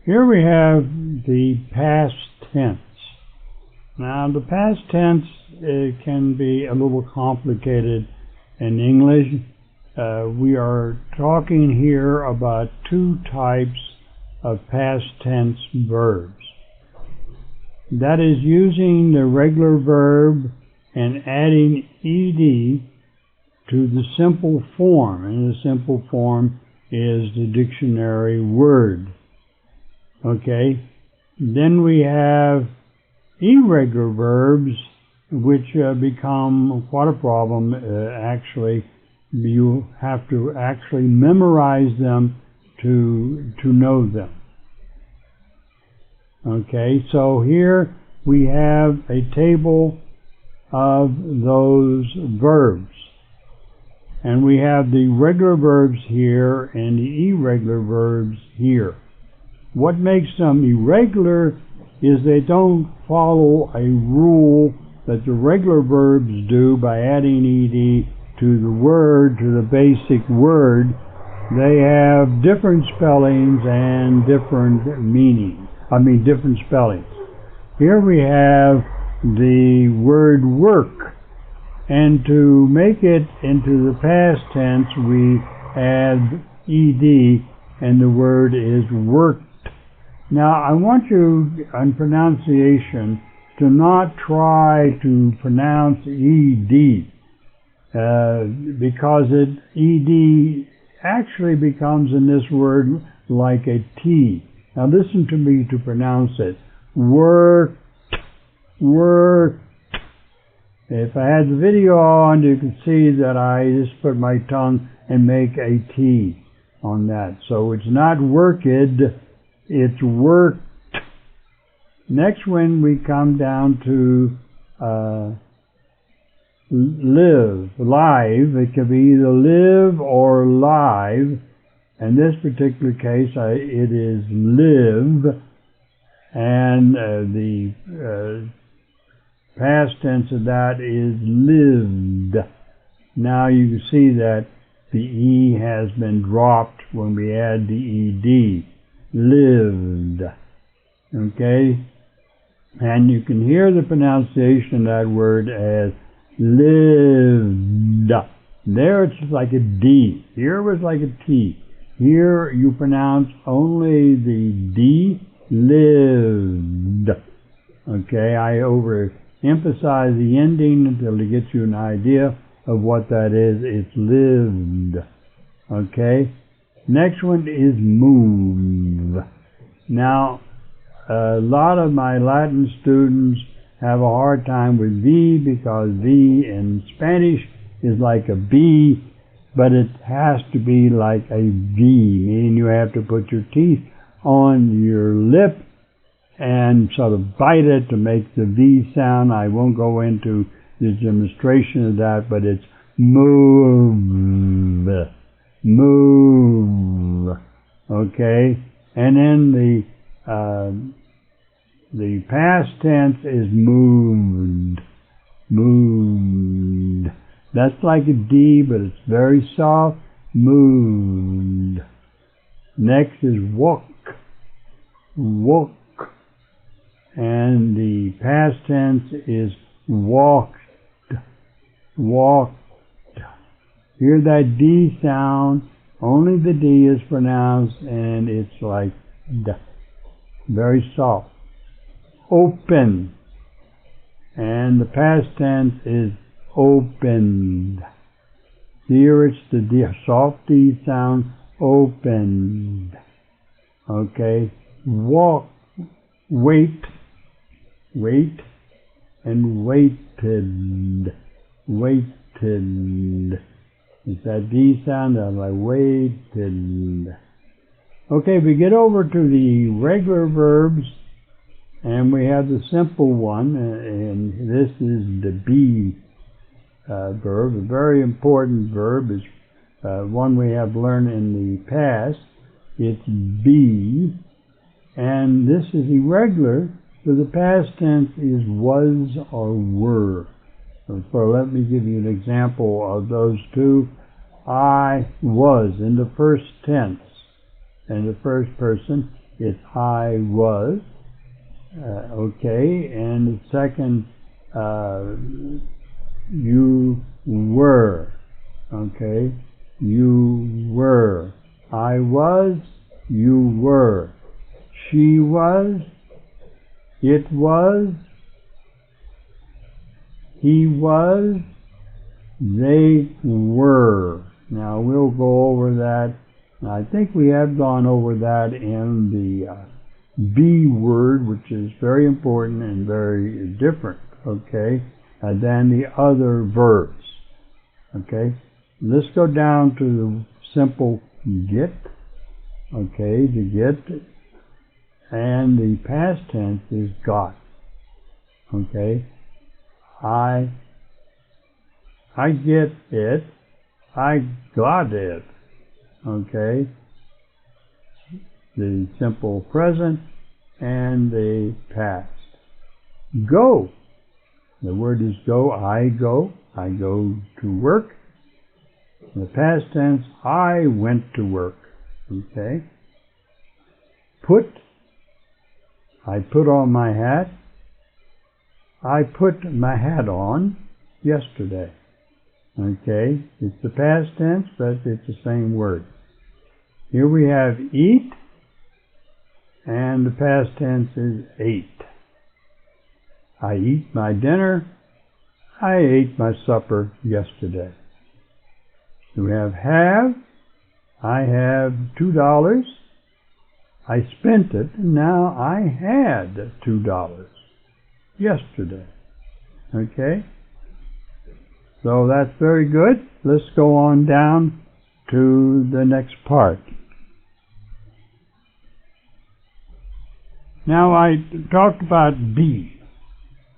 Here we have the past tense. Now, the past tense can be a little complicated in English. We are talking here about two types of past tense verbs. That is using the regular verb and adding ed to the simple form, and the simple form is the dictionary word. Okay, then we have irregular verbs, which become quite a problem. Actually, you have to actually memorize them to know them. Okay, so here we have a table of those verbs. And we have the regular verbs here and the irregular verbs here. What makes them irregular is they don't follow a rule that the regular verbs do by adding ed to the word, to the basic word. They have different spellings and different meanings. Different spellings. Here we have the word work. And to make it into the past tense, we add ed, and the word is worked. Now, I want you, on pronunciation, to not try to pronounce ed, because ed actually becomes in this word like a t. Now, listen to me to pronounce it. Worked, worked. If I had the video on, you can see that I just put my tongue and make a T on that. So it's not worked, it's worked. Next, when we come down to live, it can be either live or live. In this particular case, it is live, and the past tense of that is lived. Now you can see that the E has been dropped when we add the ED. Lived. Okay? And you can hear the pronunciation of that word as lived. There it's like a D. Here it was like a T. Here you pronounce only the D. Lived. Okay? I emphasize the ending until it gets you an idea of what that is. It's lived. Okay? Next one is move. Now, a lot of my Latin students have a hard time with V because V in Spanish is like a B, but it has to be like a V, meaning you have to put your teeth on your lip and sort of bite it to make the V sound. I won't go into the demonstration of that, but it's move, move, okay? And then the past tense is moved, moved. That's like a D, but it's very soft, moved. Next is walk, walk. And the past tense is walked, walked. Hear that D sound, only the D is pronounced, and it's like D, very soft. Open, and the past tense is opened. Here it's the D, soft D sound, opened. Okay, walk, wait, wait, and waited, waited. It's that D sound of like waited. Okay, we get over to the regular verbs, and we have the simple one, and this is the be verb. A very important verb is one we have learned in the past. It's be, and this is irregular, so the past tense is was or were. So let me give you an example of those two. I was in the first tense, in the first person. it's I was. Okay, and the second, you were. Okay, you were. I was, you were. She was, it was, he was, they were. Now we'll go over that. I think we have gone over that in the be word, which is very important and very different, okay, than the other verbs. Okay, let's go down to the simple get. Okay, the get, and the past tense is got. Okay, I get it, I got it. Okay, the simple present and the past. Go. The word is go. I go to work. In the past tense, I went to work. Okay. Put. I put on my hat. I put my hat on yesterday. Okay. It's the past tense, but it's the same word. Here we have eat, and the past tense is ate. I eat my dinner. I ate my supper yesterday. We have. I have $2. I spent it, and now I had $2 yesterday. Okay? So that's very good. Let's go on down to the next part. Now I talked about be,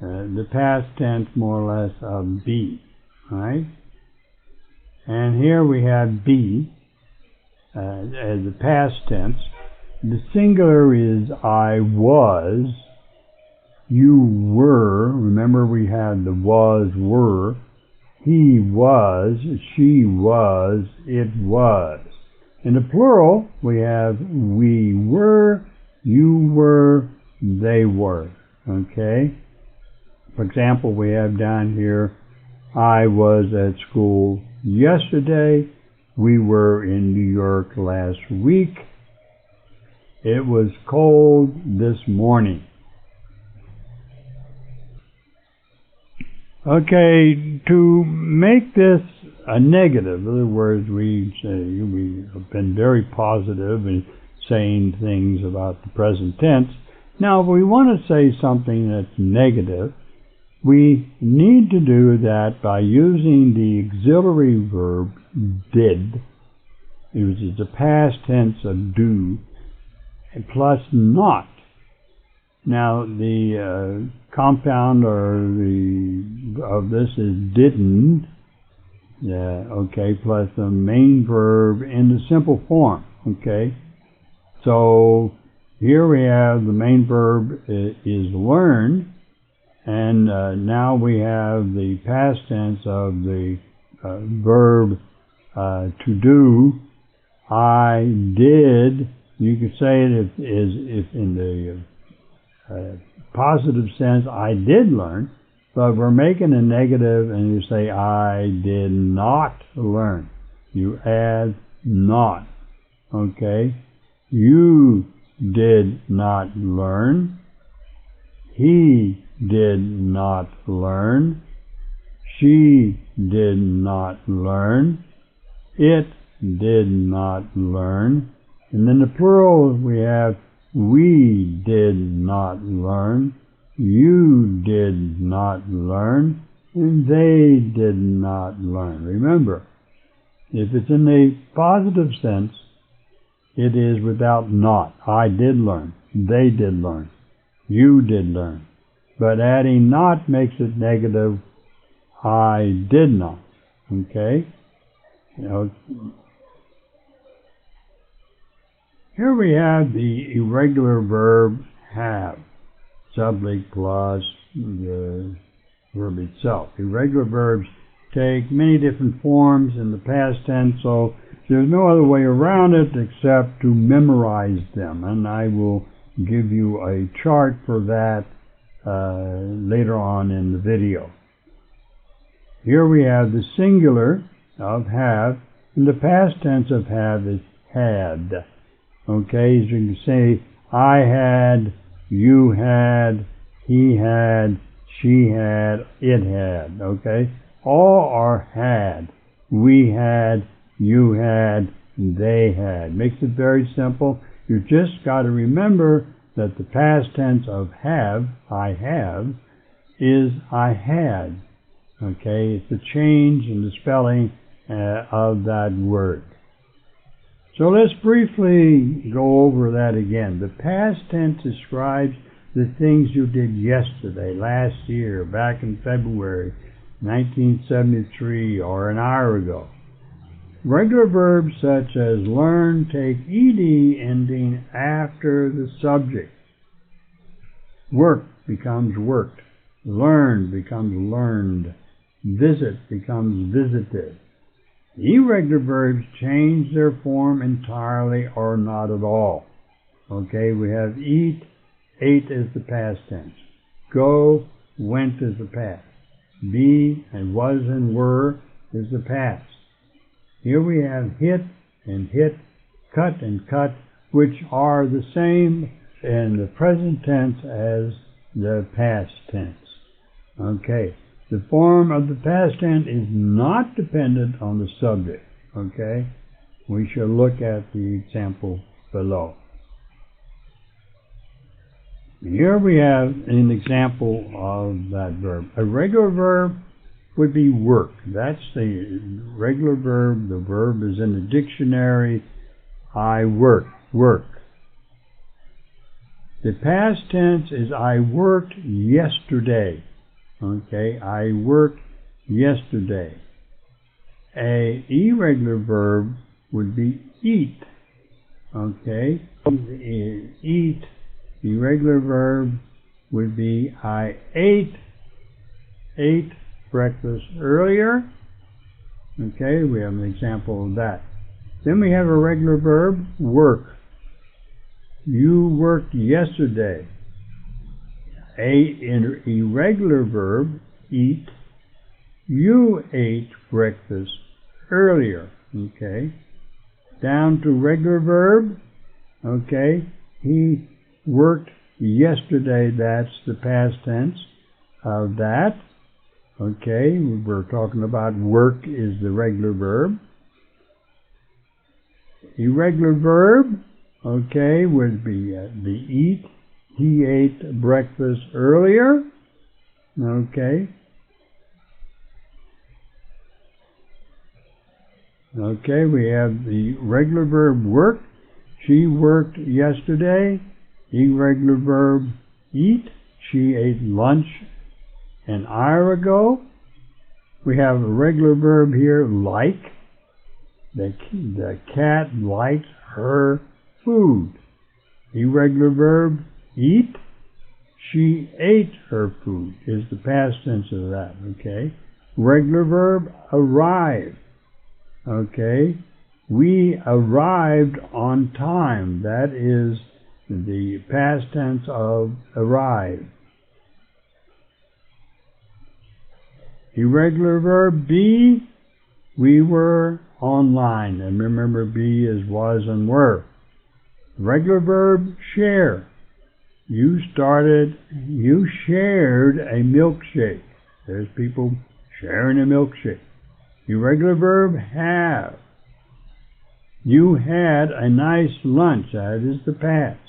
the past tense more or less of be, right? And here we have be as the past tense. The singular is I was, you were. Remember we had the was, were. He was, she was, it was. In the plural, we have we were, you were, they were. Okay? For example, we have down here, I was at school yesterday. We were in New York last week. It was cold this morning. Okay, to make this a negative, in other words, we have been very positive in saying things about the present tense. Now, if we want to say something that's negative, we need to do that by using the auxiliary verb did, which is the past tense of do, plus not. Now, the compound of this is didn't, okay, plus the main verb in the simple form, okay. So here we have the main verb is learn, and now we have the past tense of the verb to do. I did. You could say it if in the positive sense, I did learn, but we're making a negative and you say, I did not learn. You add not. Okay? You did not learn. He did not learn. She did not learn. It did not learn. And then the plural we have, we did not learn, you did not learn, and they did not learn. Remember, if it's in the positive sense, it is without not. I did learn, they did learn, you did learn. But adding not makes it negative, I did not. Okay? Here we have the irregular verb have, subject plus the verb itself. Irregular verbs take many different forms in the past tense, so There's no other way around it except to memorize them, and I will give you a chart for that later on in the video. Here we have the singular of have, and the past tense of have is had. Okay, so you can say I had, you had, he had, she had, it had. Okay, all are had. We had, you had, they had. Makes it very simple. You just got to remember that the past tense of have, I have, is I had. Okay, it's a change in the spelling of that word. So let's briefly go over that again. The past tense describes the things you did yesterday, last year, back in February 1973, or an hour ago. Regular verbs such as learn take ed ending after the subject. Work becomes worked. Learn becomes learned. Visit becomes visited. Irregular verbs change their form entirely or not at all. Okay, we have eat, ate is the past tense. Go, went is the past. Be and was and were is the past. Here we have hit and hit, cut and cut, which are the same in the present tense as the past tense. Okay. The form of the past tense is not dependent on the subject. Okay? We shall look at the example below. Here we have an example of that verb. A regular verb would be work. That's the regular verb. The verb is in the dictionary. I work. Work. The past tense is I worked yesterday. Okay, I worked yesterday. A irregular verb would be eat. Okay, eat. Irregular verb would be I ate breakfast earlier. Okay, we have an example of that. Then we have a regular verb, work. You worked yesterday. A irregular verb, eat. You ate breakfast earlier. Okay. Down to regular verb. Okay. He worked yesterday. That's the past tense of that. Okay. We're talking about work is the regular verb. Irregular verb. Okay, would be the eat. He ate breakfast earlier. Okay. Okay, we have the regular verb work. She worked yesterday. Irregular verb eat. She ate lunch an hour ago. We have a regular verb here, like. The cat likes her food. Irregular verb eat. She ate her food is the past tense of that. Okay. Regular verb arrive. Okay. We arrived on time. That is the past tense of arrive. Irregular verb be. We were online. And remember, be is was and were. Regular verb share. You shared a milkshake. There's people sharing a milkshake. Irregular verb have. You had a nice lunch. That is the past.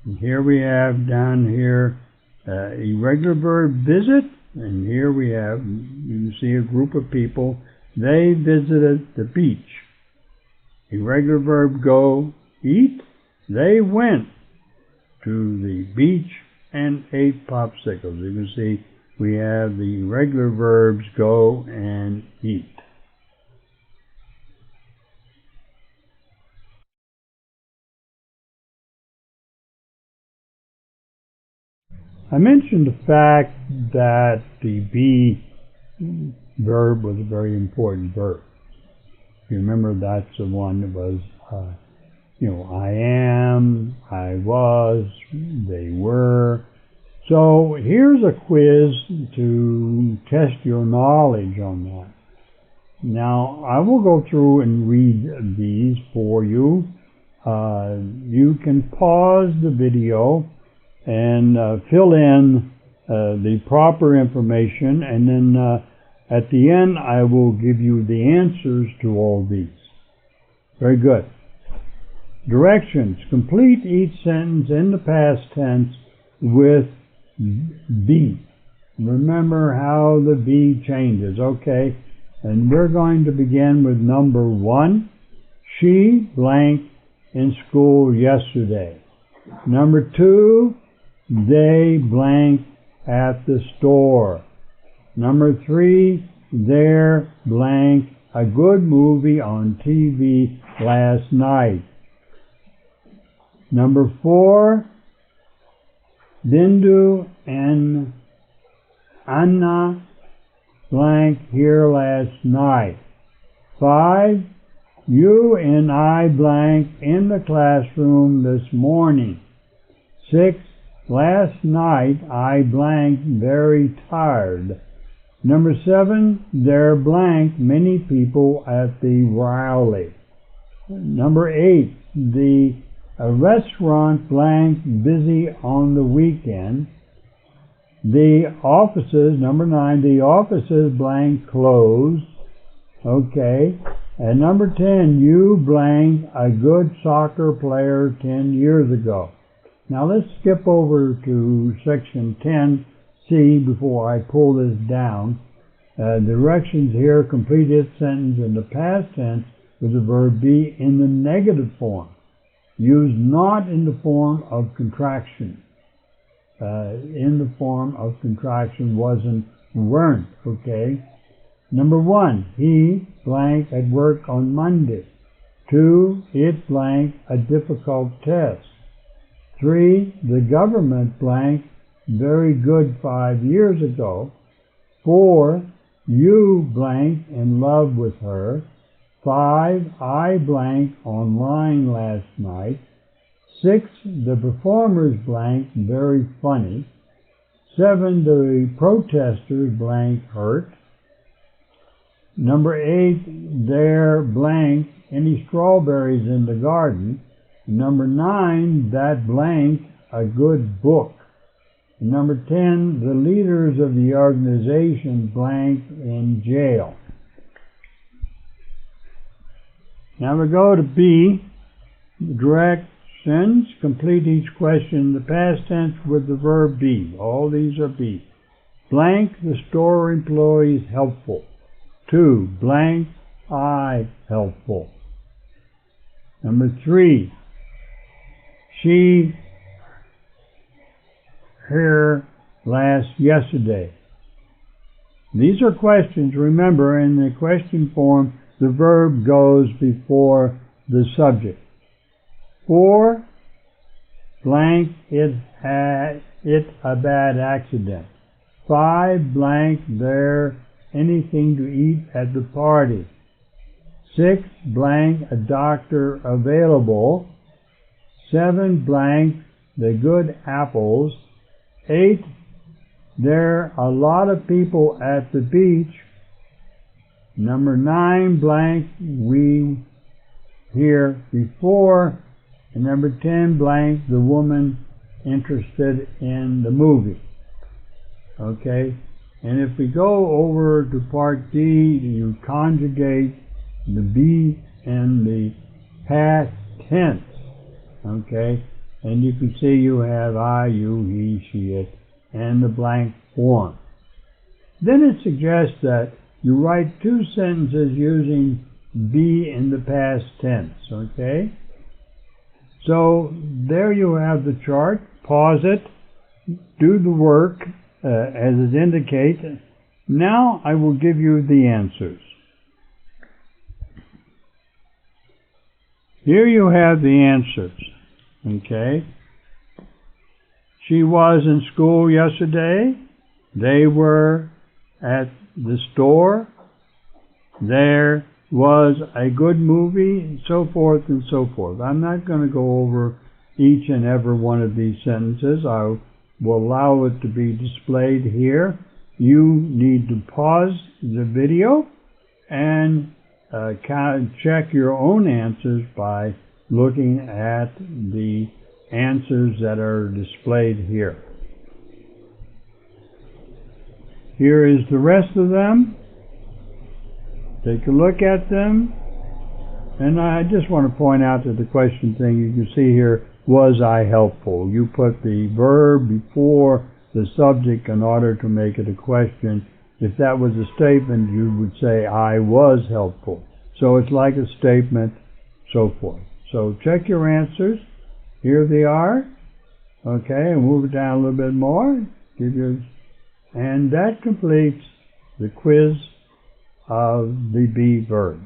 And here we have down here irregular verb visit. And here we have, you see a group of people. They visited the beach. Irregular verb go, eat. They went to the beach and ate popsicles. You can see we have the irregular verbs go and eat. I mentioned the fact that the be verb was a very important verb. You remember that's the one that was, I am, I was, they were. So here's a quiz to test your knowledge on that. Now, I will go through and read these for you. You can pause the video and fill in the proper information, and then at the end I will give you the answers to all these. Very good. Directions. Complete each sentence in the past tense with be. Remember how the be changes, okay? And we're going to begin with number 1. She blank in school yesterday. Number 2, they blank at the store. Number 3, they're blank a good movie on TV last night. Number 4, Dindu and Anna blank here last night. 5, you and I blank in the classroom this morning. 6, last night I blank very tired. Number 7, there blank many people at the Rowley. Number 8, the restaurant blank busy on the weekend. The offices, number 9, the offices blank closed. Okay. And number 10, you blank a good soccer player 10 years ago. Now let's skip over to section 10C before I pull this down. Directions here, complete its sentence in the past tense with the verb be in the negative form. Use not in the form of contraction. In the form of contraction wasn't weren't, okay? Number 1, he blank at work on Monday. 2, it blank a difficult test. 3, the government blank very good 5 years ago. 4, you blank in love with her. 5, I blank online last night. 6, the performers blank very funny. 7, the protesters blank hurt. Number 8, there blank any strawberries in the garden. Number 9, that blank a good book. Number 10, the leaders of the organization blank in jail. Now we go to B, directions. Complete each question in the past tense with the verb be. All these are be. Blank the store employees helpful. 2, blank I helpful. Number 3, she here yesterday. These are questions. Remember, in the question form, the verb goes before the subject. 4, blank it had a bad accident. 5, blank there anything to eat at the party. 6, blank a doctor available. 7, blank the good apples. 8, there are a lot of people at the beach. Number 9, blank we here before. And number 10, blank the woman interested in the movie. Okay, and if we go over to part D, you conjugate the be and the past tense. Okay, and you can see you have I, you, he, she, it, and the blank form. Then it suggests that you write 2 sentences using be in the past tense. Okay, so there you have the chart. Pause it, do the work as it indicates. Now I will give you the answers. Here you have the answers. Okay. She was in school yesterday. They were at the store. They're was a good movie, so forth and so forth. I'm not going to go over each and every one of these sentences. I will allow it to be displayed here. You need to pause the video and check your own answers by looking at the answers that are displayed here. Here is the rest of them. Take a look at them. And I just want to point out that the question thing, you can see here, was I helpful? You put the verb before the subject in order to make it a question. If that was a statement, you would say, I was helpful. So it's like a statement, so forth. So check your answers. Here they are. Okay, and move it down a little bit more. And that completes the quiz of the be verbs.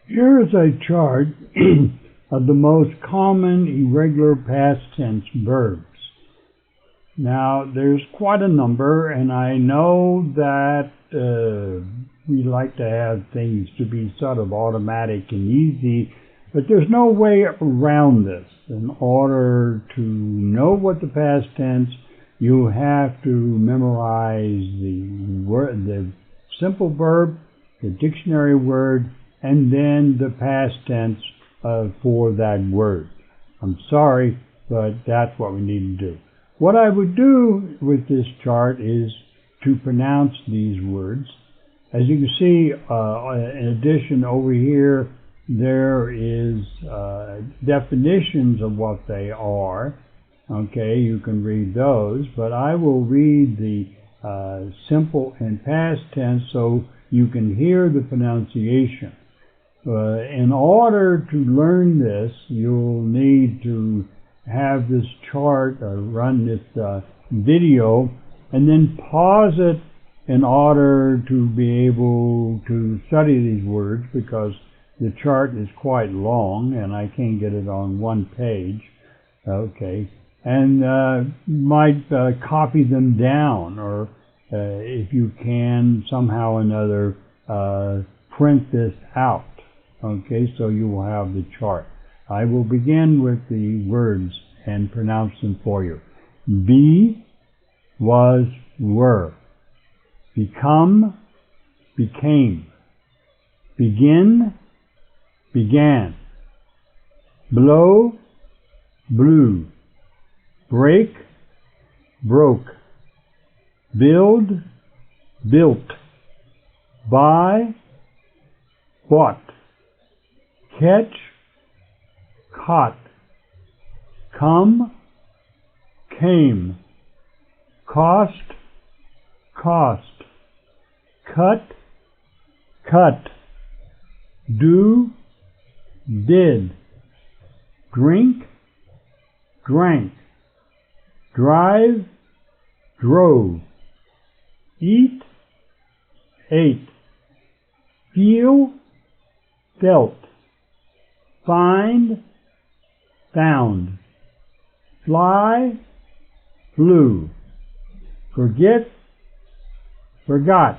Here is a chart of the most common irregular past tense verbs. Now, there's quite a number, and I know that we like to have things to be sort of automatic and easy, but there's no way around this. In order to know what the past tense, you have to memorize the simple verb, the dictionary word, and then the past tense for that word. I'm sorry, but that's what we need to do. What I would do with this chart is to pronounce these words. As you can see, in addition over here, there is definitions of what they are. Okay, you can read those, but I will read the simple and past tense so you can hear the pronunciation. In order to learn this, you'll need to have this chart, run this video, and then pause it in order to be able to study these words, because the chart is quite long and I can't get it on one page. Okay, and might copy them down, or if you can somehow or another print this out. Okay, so you will have the chart. I will begin with the words and pronounce them for you. Be, was, were. Become, became. Begin, began. Blow, blew. Break, broke. Build, built. Buy, bought. Catch, caught. Come, came. Cost, cost. Cut, cut. Do, did. Drink, drank. Drive, drove. Eat, ate. Feel, felt. Find, found. Fly, flew. Forget, forgot.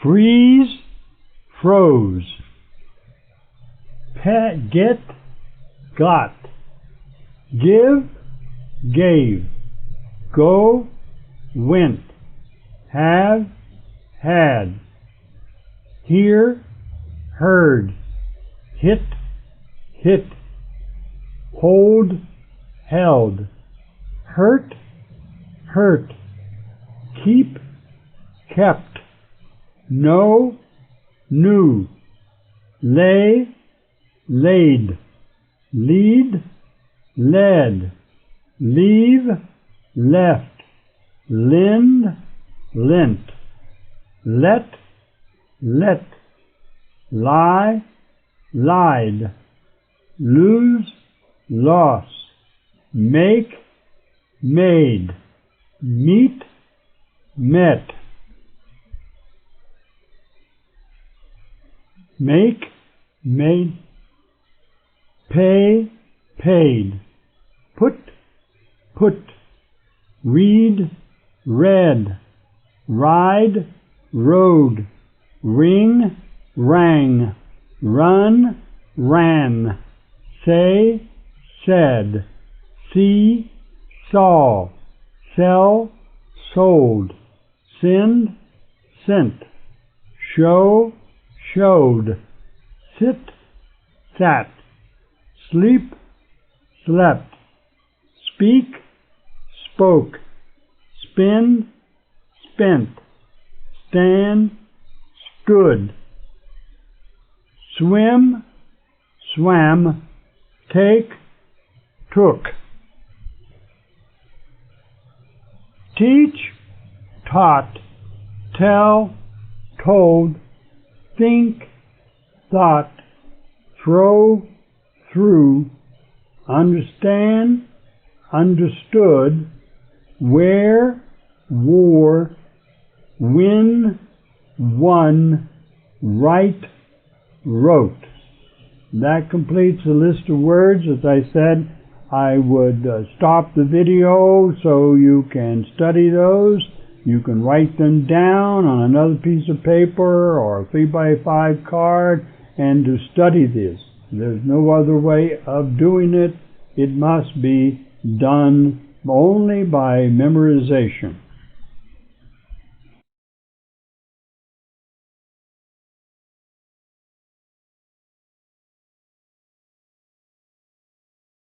Freeze, froze. Get, got. Give, gave. Go, went. Have, had. Hear, heard. Hit, hit. Hold, held. Hurt, hurt. Keep, kept. Know, knew. Lay, laid. Lead, led. Leave, left. Lend, lent. Let, let. Lie, lied. Lose, lost. Make, made. Meet, met. make, made, pay, paid, put, put, read, read, ride, rode, ring, rang, run, ran, say, said, see, saw, sell, sold, send, sent, show, showed, sit, sat, sleep, slept, speak, spoke, spin, spent, stand, stood, swim, swam, take, took, teach, taught, tell, told, think, thought, throw, threw, understand, understood, wear, wore, win, won, write, wrote. That completes the list of words. As I said, I would stop the video so you can study those. You can write them down on another piece of paper or a 3x5 card and to study this. There's no other way of doing it. It must be done only by memorization.